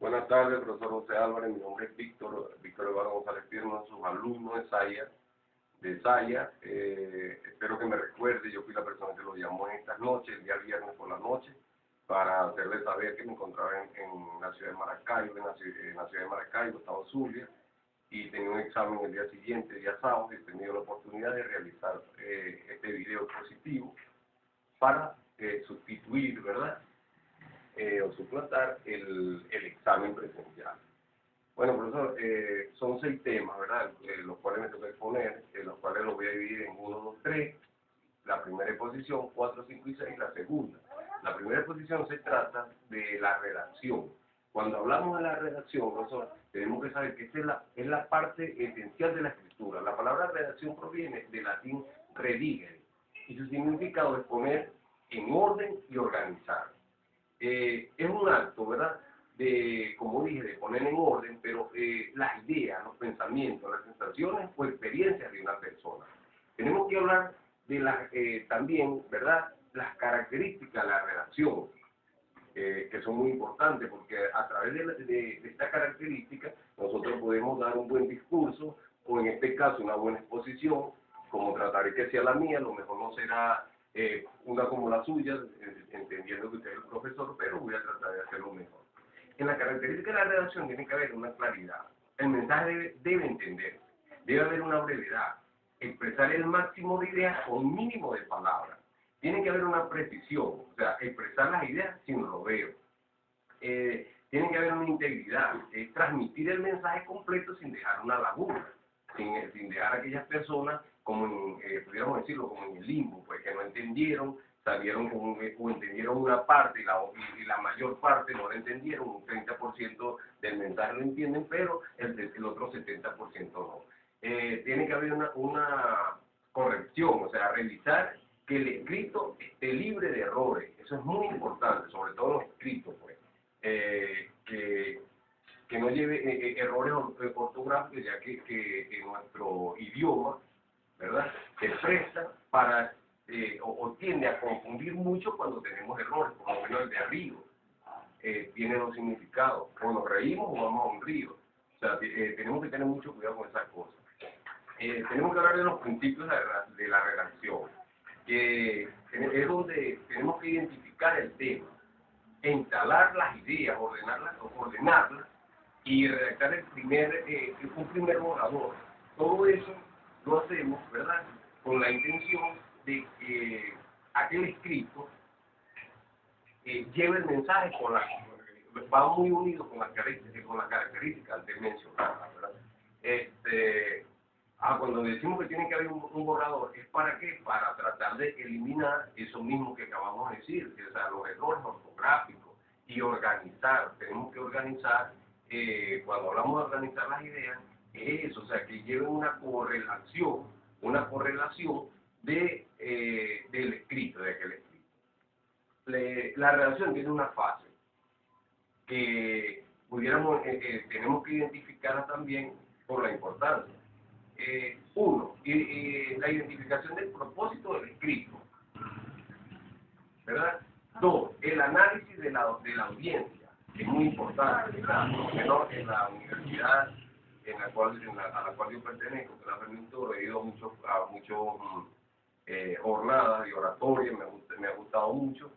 Buenas tardes, profesor José Álvarez. Mi nombre es Víctor Eduardo González Pierno, sus alumnos de Saya. Espero que me recuerde. Yo fui la persona que lo llamó en estas noches, el día viernes por la noche, para hacerle saber que me encontraba en la ciudad de Maracaibo, en la ciudad de Maracaibo, estado Zulia, y tenía un examen el día siguiente, día sábado, y he tenido la oportunidad de realizar este video expositivo para sustituir, ¿verdad? O suplantar el examen presencial. Bueno, profesor, son 6 temas, ¿verdad? Los cuales me toca exponer, los cuales los voy a dividir en 1, 2, 3. La primera exposición, 4, 5 y 6, la segunda. La primera exposición se trata de la redacción. Cuando hablamos de la redacción, profesor, tenemos que saber que esta es la parte esencial de la escritura. La palabra redacción proviene del latín redigere, y su significado es poner en orden y organizar. Es un acto, ¿verdad?, como dije, de poner en orden, pero las ideas, los pensamientos, las sensaciones o experiencias de una persona. Tenemos que hablar de también, ¿verdad?, las características de la redacción, que son muy importantes, porque a través de esta característica nosotros podemos dar un buen discurso, o en este caso una buena exposición, como trataré que sea la mía. Lo mejor no será una como la suya, entendiendo que usted es el profesor, pero voy a tratar de hacerlo mejor. En la característica de la redacción tiene que haber una claridad. El mensaje debe entenderse, debe haber una brevedad, expresar el máximo de ideas con un mínimo de palabras. Tiene que haber una precisión, o sea, expresar las ideas sin rodeo. Tiene que haber una integridad, transmitir el mensaje completo sin dejar una laguna, sin dejar a aquellas personas, como pudiéramos decirlo, como en el limbo, pues que no entendieron, salieron o entendieron una parte y la mayor parte no la entendieron. Un 30% del mensaje lo entienden, pero el otro 70% no. Tiene que haber una corrección, o sea, revisar que el escrito esté libre de errores. Eso es muy importante, sobre todo los escritos, pues. Que no lleve errores ortográficos, ya que en nuestro idioma, ¿verdad?, se presta para o tiende a confundir mucho cuando tenemos errores, por lo menos el de arriba. Tiene dos significados: o nos reímos o vamos a un río. O sea, tenemos que tener mucho cuidado con esas cosas. Tenemos que hablar de los principios de la redacción, que es donde tenemos que identificar el tema, instalar las ideas, ordenarlas y redactar un primer borrador. Todo eso lo hacemos, ¿verdad?, con la intención de que aquel escrito lleve el mensaje va muy unido con las características antes mencionadas, ¿verdad? Cuando decimos que tiene que haber un borrador, ¿es para qué? Para tratar de eliminar eso mismo que acabamos de decir, o sea, los errores ortográficos, y organizar. Tenemos que organizar, cuando hablamos de organizar las ideas, es eso, o sea, que lleven una correlación del escrito, de aquel escrito. La redacción tiene una fase que tenemos que identificarla también por la importancia. Uno, la identificación del propósito del escrito, ¿verdad? 2, el análisis de la audiencia, que es muy importante, ¿verdad? Por lo menos en la universidad a la cual yo pertenezco, que la Fermento, he ido a muchas jornadas de oratoria, me ha gustado mucho,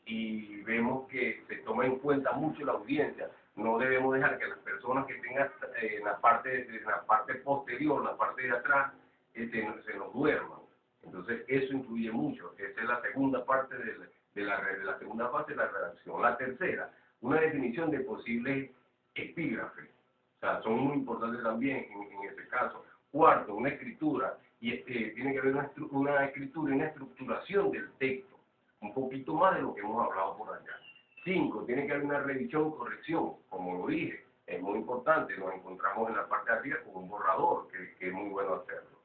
y vemos que se toma en cuenta mucho la audiencia. No debemos dejar que las personas que tengan en la parte posterior, la parte de atrás, se nos duerman. Entonces eso influye mucho. Esa es la segunda parte de la segunda fase de la redacción. La tercera, una definición de posibles epígrafes. O sea, son muy importantes también en ese caso. Cuarto, una escritura. Y tiene que haber una escritura y una estructuración del texto, un poquito más de lo que hemos hablado por allá. 5, tiene que haber una revisión, corrección, como lo dije, es muy importante. Nos encontramos en la parte de arriba con un borrador, que es muy bueno hacerlo.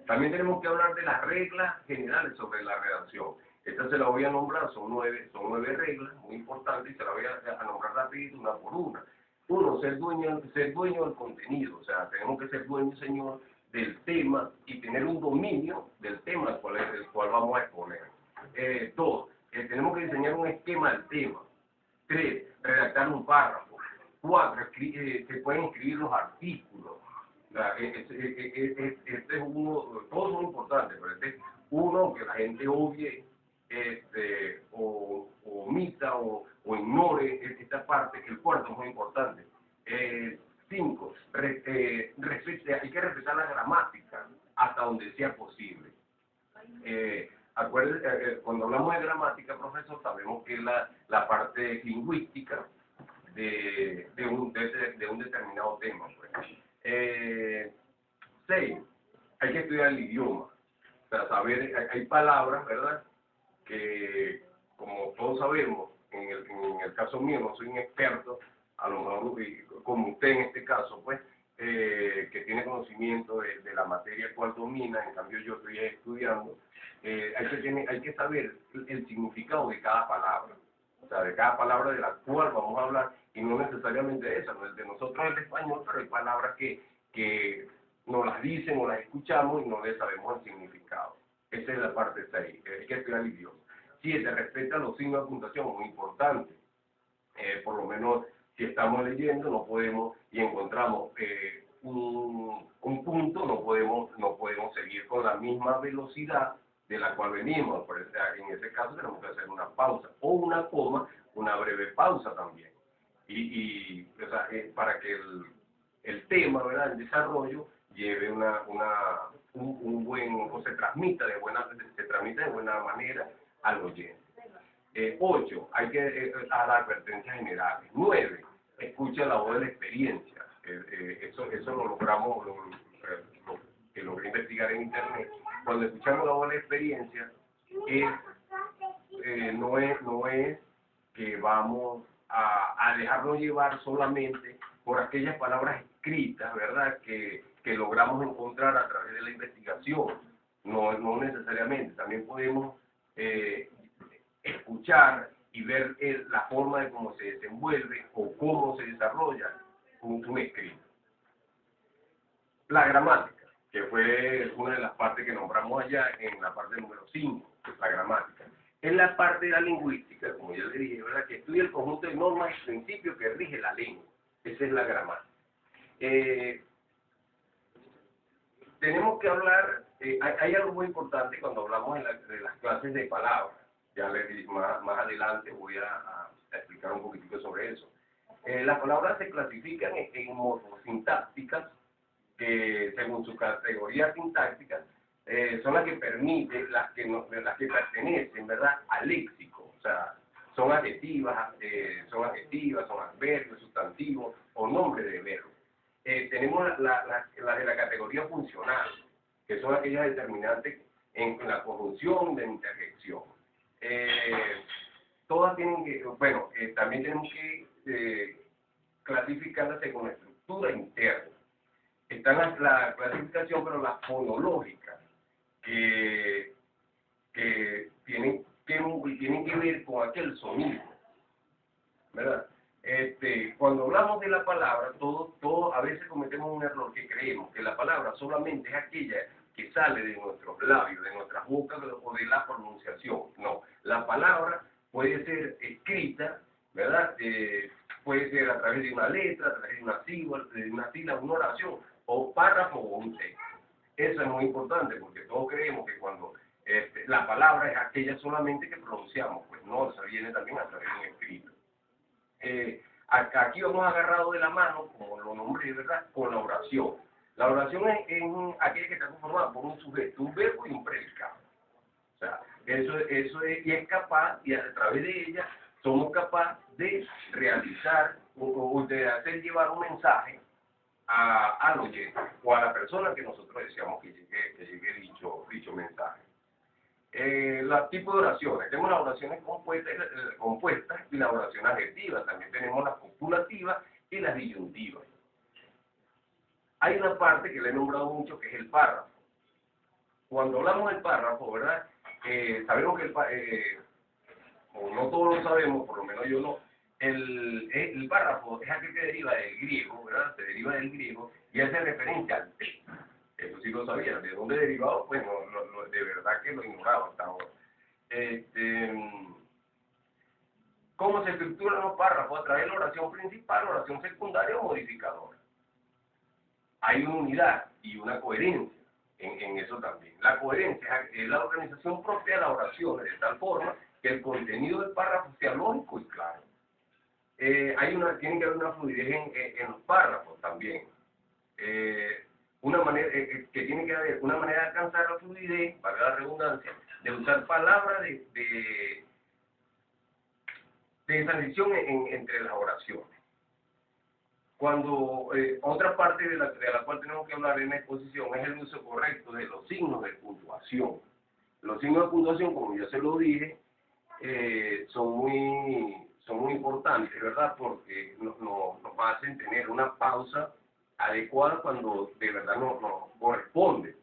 También tenemos que hablar de las reglas generales sobre la redacción. Esta se la voy a nombrar, son nueve reglas muy importantes, y se la voy a nombrar rapidito, una por una. 1, ser dueño del contenido, o sea, tenemos que ser dueños, señor, del tema, y tener un dominio del tema el cual vamos a exponer. 2, tenemos que diseñar un esquema del tema. 3, redactar un párrafo. 4, se pueden escribir los artículos. O sea, este es uno, todos son importantes, pero este es uno que la gente odie, o omita o ignore esta parte, que el cuarto es muy importante. 5, hay que respetar la gramática hasta donde sea posible. Cuando hablamos de gramática, profesor, sabemos que es la parte lingüística de un determinado tema. Pues. 6, hay que estudiar el idioma. O sea, saber, hay palabras, ¿verdad?, que, como todos sabemos, en el caso mío, no soy un experto, a lo mejor como usted en este caso, pues, que tiene conocimiento de la materia cual domina, en cambio yo estoy estudiando, hay que saber el significado de cada palabra, o sea, de cada palabra de la cual vamos a hablar, y no necesariamente esa, no es de nosotros el español, pero hay palabras que nos las dicen o las escuchamos y no le sabemos el significado. Esa es la parte 6, hay que estudiar el idioma. 7, respeta los signos de puntuación, muy importante. Por lo menos, si estamos leyendo, no podemos, y encontramos un punto, no podemos seguir con la misma velocidad de la cual venimos. En ese caso tenemos que hacer una pausa, o una coma, una breve pausa también. O sea, para que el tema, ¿verdad?, el desarrollo, lleve un buen, o se transmita de buena manera al oyente. 8, hay que a las advertencias generales. 9, escucha la voz de la experiencia. Eso lo logramos, que logré investigar en internet. Cuando escuchamos la voz de la experiencia, no es que vamos a dejarnos llevar solamente por aquellas palabras escritas, ¿verdad?, que logramos encontrar a través de la investigación. No necesariamente. También podemos escuchar y ver la forma de cómo se desenvuelve o cómo se desarrolla un escrito. La gramática, que fue una de las partes que nombramos allá en la parte número 5, la gramática. Es la parte de la lingüística, como ya le dije, ¿verdad?, que estudia el conjunto de normas y principios que rige la lengua. Esa es la gramática. Tenemos que hablar, hay algo muy importante cuando hablamos de las clases de palabras. Ya más adelante voy a explicar un poquitico sobre eso. Las palabras se clasifican en morfosintácticas, que según su categoría sintáctica, son las que permiten, las que pertenecen, ¿verdad?, al léxico. O sea, son adjetivas, son adverbios, sustantivos o nombres de verbos. Tenemos las de la categoría funcional, que son aquellas determinantes en la conjunción de interjección. Todas tienen que, también tenemos que clasificarlas según la estructura interna. Está la clasificación, pero la fonológica, que tienen que ver con aquel sonido, ¿verdad? Cuando hablamos de la palabra, a veces cometemos un error, que creemos que la palabra solamente es aquella que sale de nuestros labios, de nuestras bocas o de la pronunciación. No, la palabra puede ser escrita, ¿verdad? Puede ser a través de una letra, a través de una sílaba, una oración, o párrafo o un texto. Eso es muy importante, porque todos creemos que cuando la palabra es aquella solamente que pronunciamos, pues no, se viene también a través de un escrito. Aquí vamos agarrados de la mano, como lo nombré, ¿verdad?, con la oración. La oración es aquella que está conformada por un sujeto, un verbo y un predicado. O sea, eso es, y es capaz, y a través de ella somos capaces de realizar o de hacer llevar un mensaje al oyente o a la persona que nosotros deseamos que llegue dicho mensaje. Los tipos de oraciones. Tenemos las oraciones compuestas y las oraciones adjetivas. También tenemos las copulativas y las disyuntivas. Hay una parte que le he nombrado mucho, que es el párrafo. Cuando hablamos del párrafo, ¿verdad?, sabemos que o no todos lo sabemos, por lo menos yo no, el párrafo es aquel que deriva del griego, ¿verdad? Se deriva del griego y hace referencia al texto. Eso sí lo sabía. ¿De dónde derivado? Pues de verdad que lo ignoraba hasta ahora. ¿Cómo se estructuran los párrafos? A través de la oración principal, oración secundaria o modificadora. Hay una unidad y una coherencia en eso también. La coherencia es la organización propia de la oración, de tal forma que el contenido del párrafo sea lógico y claro. Tiene que haber una fluidez en los párrafos también. Una manera que tiene que haber una manera de alcanzar la fluidez, para la redundancia, de usar palabras de transición entre las oraciones. Cuando otra parte de la cual tenemos que hablar en la exposición es el uso correcto de los signos de puntuación. Los signos de puntuación, como ya se lo dije, son muy importantes, ¿verdad? Porque nos hacen tener una pausa adecuada cuando de verdad nos corresponde.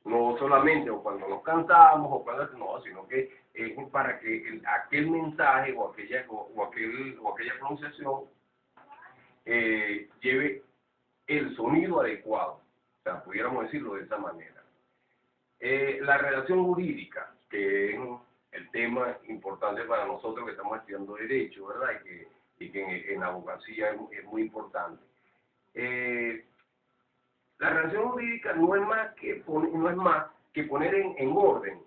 No solamente o cuando nos cansamos o cuando no, sino que es para que aquel mensaje o aquella pronunciación lleve el sonido adecuado. O sea, pudiéramos decirlo de esa manera. La redacción jurídica, que es el tema importante para nosotros que estamos estudiando Derecho, ¿verdad? Y que en la abogacía es muy importante. La redacción jurídica no es más que poner en orden,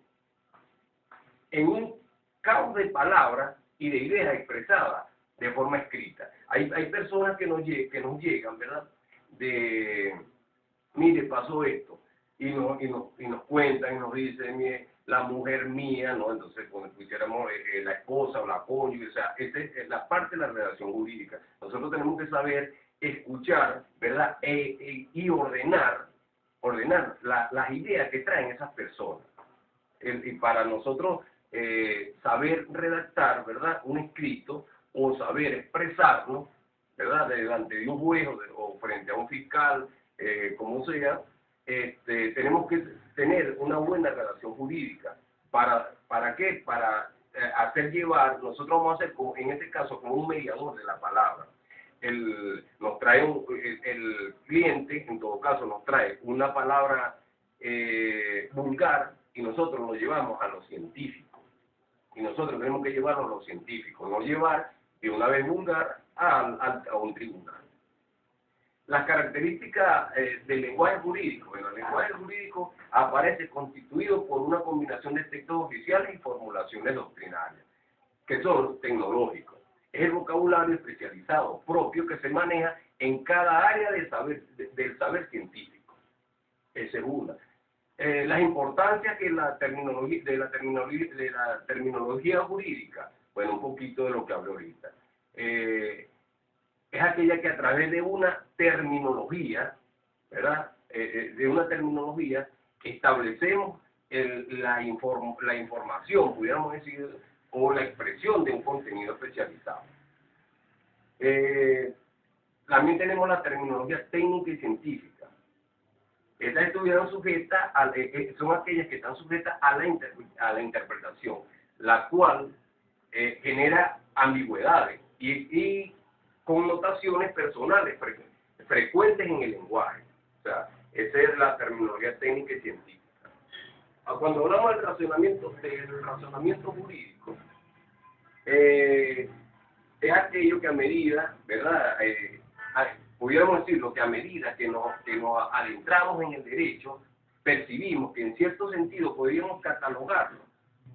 en un caos de palabras y de ideas expresadas de forma escrita. Hay personas que nos llegan, ¿verdad? Mire, pasó esto, y nos cuentan y nos dicen, mire, la mujer mía, ¿no? Entonces, cuando pusiéramos la esposa o la cónyuge, o sea, esta es la parte de la redacción jurídica. Nosotros tenemos que saber escuchar, ¿verdad? Y ordenar las ideas que traen esas personas. Y para nosotros saber redactar, ¿verdad? Un escrito o saber expresarnos, ¿verdad? Delante de un juez o frente a un fiscal, como sea, tenemos que tener una buena redacción jurídica. ¿Para qué? Para hacer llevar, nosotros vamos a ser, en este caso, como un mediador de la palabra. Nos trae el cliente, en todo caso, nos trae una palabra vulgar y nosotros lo llevamos a lo científico. Y nosotros tenemos que llevarlo a lo científico, no llevar de una vez vulgar a un tribunal. Las características del lenguaje jurídico. Bueno, el lenguaje jurídico aparece constituido por una combinación de textos oficiales y formulaciones doctrinarias, que son tecnológicos. Es el vocabulario especializado propio que se maneja en cada área del saber científico. Esa es una. Las importancias que de la terminología jurídica, bueno, un poquito de lo que hablé ahorita. Es aquella que a través de una terminología, ¿verdad? De una terminología establecemos la información, pudiéramos decir, o la expresión de un contenido especializado. También tenemos la terminología técnica y científica. Estas estuvieron sujetas, son aquellas que están sujetas a la interpretación, la cual genera ambigüedades y connotaciones personales frecuentes en el lenguaje. O sea, esa es la terminología técnica y científica. Cuando hablamos del razonamiento jurídico, es aquello que a medida, ¿verdad? Pudiéramos decirlo, que a medida que nos adentramos en el derecho, percibimos que en cierto sentido podríamos catalogarlo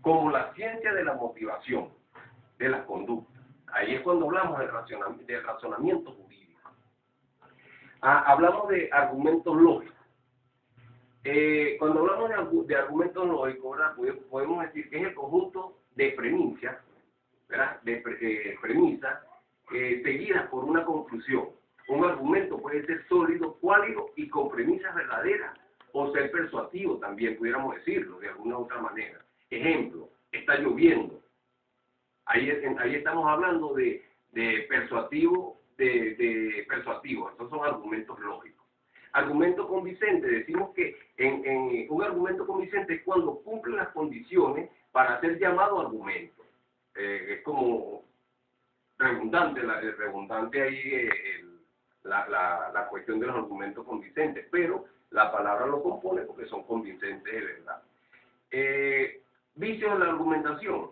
como la ciencia de la motivación, de las conductas. Ahí es cuando hablamos del razonamiento jurídico. Hablamos de argumentos lógicos. Cuando hablamos de argumentos lógicos, ¿verdad? Podemos decir que es el conjunto de premisas, ¿verdad? De premisas seguidas por una conclusión. Un argumento puede ser sólido, cuálido y con premisas verdaderas, o ser persuasivo también, pudiéramos decirlo de alguna otra manera. Ejemplo, está lloviendo. Ahí estamos hablando de persuasivo, persuasivo. Estos son argumentos lógicos. Argumento convincente, decimos que un argumento convincente es cuando cumple las condiciones para ser llamado argumento. Es como redundante, redundante ahí la cuestión de los argumentos convincentes, pero la palabra lo compone porque son convincentes de verdad. Vicios de la argumentación.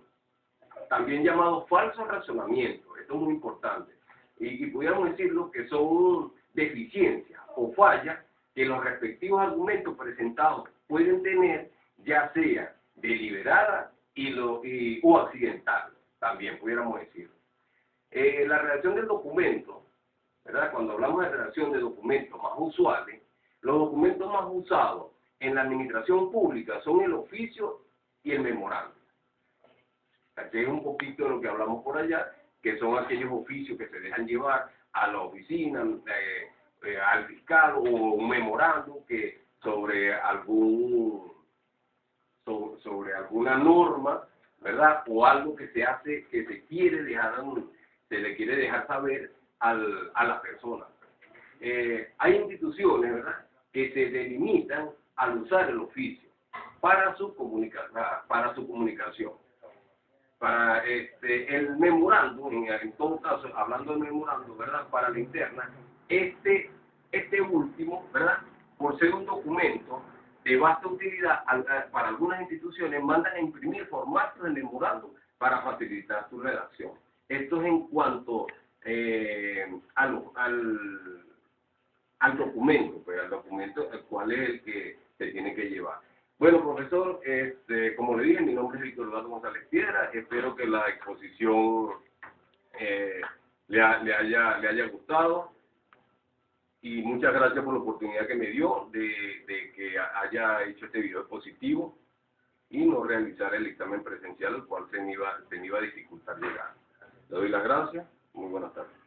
también llamados falsos razonamientos. Esto es muy importante. Y pudiéramos decirlo que son deficiencias o fallas que los respectivos argumentos presentados pueden tener, ya sea deliberada o accidental, también pudiéramos decirlo. La redacción del documento, ¿verdad? Cuando hablamos de redacción de documentos más usuales, los documentos más usados en la administración pública son el oficio y el memorando. Aquí es un poquito de lo que hablamos por allá, que son aquellos oficios que se dejan llevar a la oficina, al fiscal, o un memorando que sobre alguna norma, ¿verdad? O algo que se hace, que se le quiere dejar saber a la persona. Hay instituciones, ¿verdad?, que se delimitan al usar el oficio para su comunicación. Para el memorando, en todo caso, hablando del memorando, ¿verdad?, para la interna, este último, ¿verdad?, por ser un documento de vasta utilidad para algunas instituciones, mandan a imprimir formatos de memorando para facilitar su redacción. Esto es en cuanto al documento, pues al documento cuál es el que se tiene que llevar. Bueno, profesor, como le dije, mi nombre es Víctor Eduardo González Piedra. Espero que la exposición le haya gustado, y muchas gracias por la oportunidad que me dio de que haya hecho este video expositivo y no realizar el examen presencial, el cual se me iba a dificultar llegar. Le doy las gracias. Muy buenas tardes.